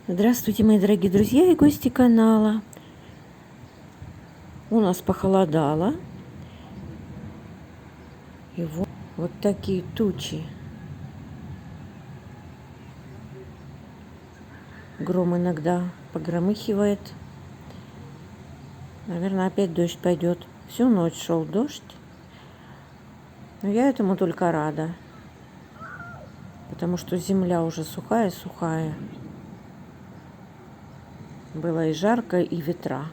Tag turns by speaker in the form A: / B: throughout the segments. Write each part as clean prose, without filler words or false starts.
A: Здравствуйте, мои дорогие друзья и гости канала. У нас похолодало. И вот такие тучи. Гром иногда погромыхивает. Наверное, опять дождь пойдет. Всю ночь шел дождь. Но я этому только рада. Потому что земля уже сухая-сухая. Было и жарко, и ветра.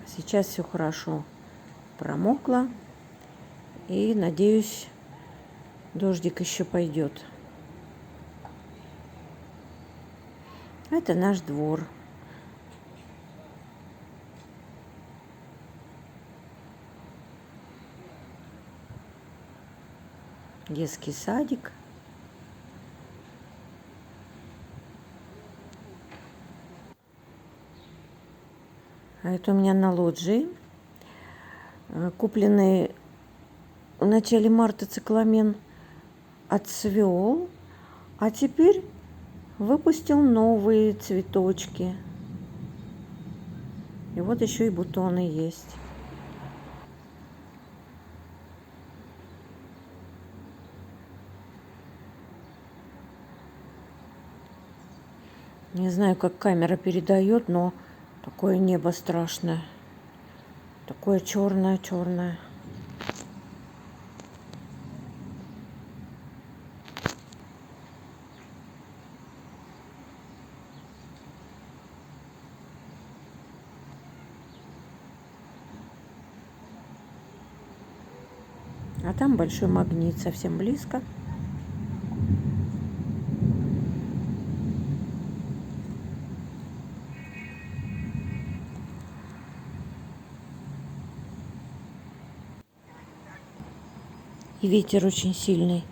A: Сейчас все хорошо промокло. И, надеюсь, дождик еще пойдет. Это наш двор. Детский садик. А это у меня на лоджии. Купленный в начале марта цикламен отцвел. А теперь выпустил новые цветочки. И вот еще и бутоны есть. Не знаю, как камера передает, но такое небо страшное. Такое черное-черное. А там большой магнит совсем близко. И ветер очень сильный.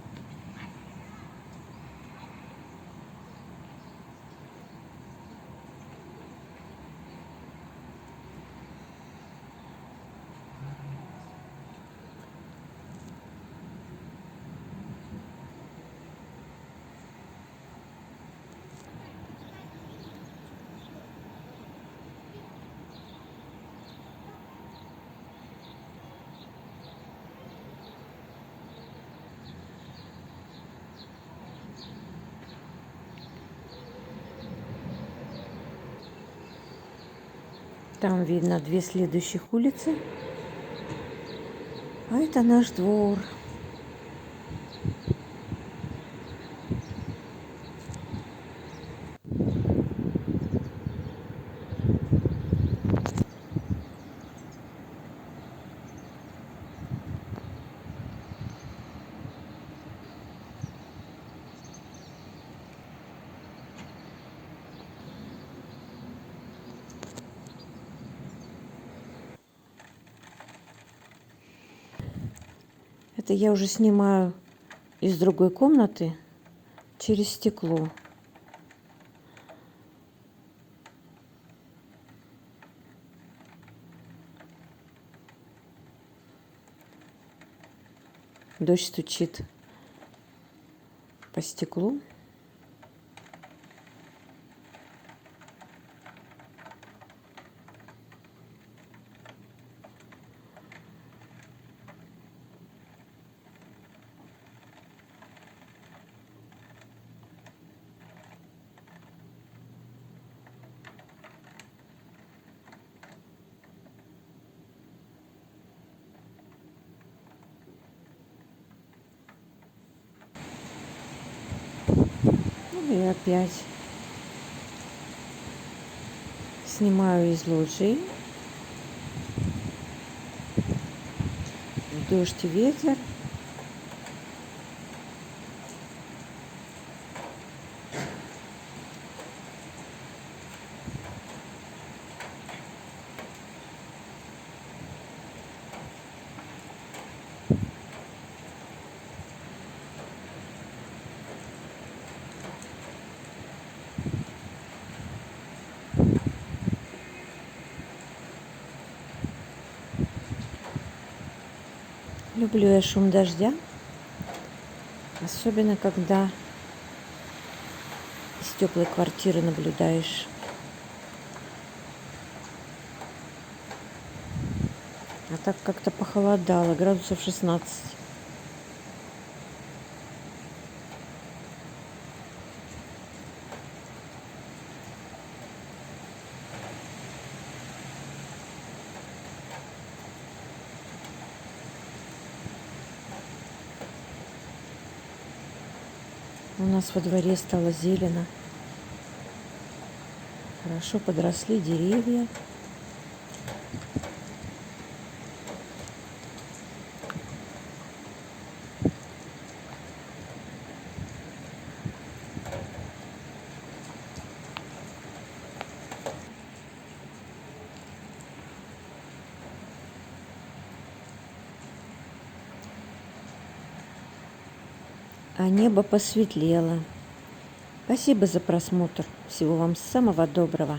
A: Там видно 2 следующих улицы. А это наш двор. Это я уже снимаю из другой комнаты через стекло. Дождь стучит по стеклу. И опять снимаю из лоджии. Дождь и ветер. Люблю я шум дождя, особенно когда из теплой квартиры наблюдаешь. А так как-то похолодало, градусов 16. У нас во дворе стало зелено. Хорошо подросли деревья. А небо посветлело. Спасибо за просмотр. Всего вам самого доброго.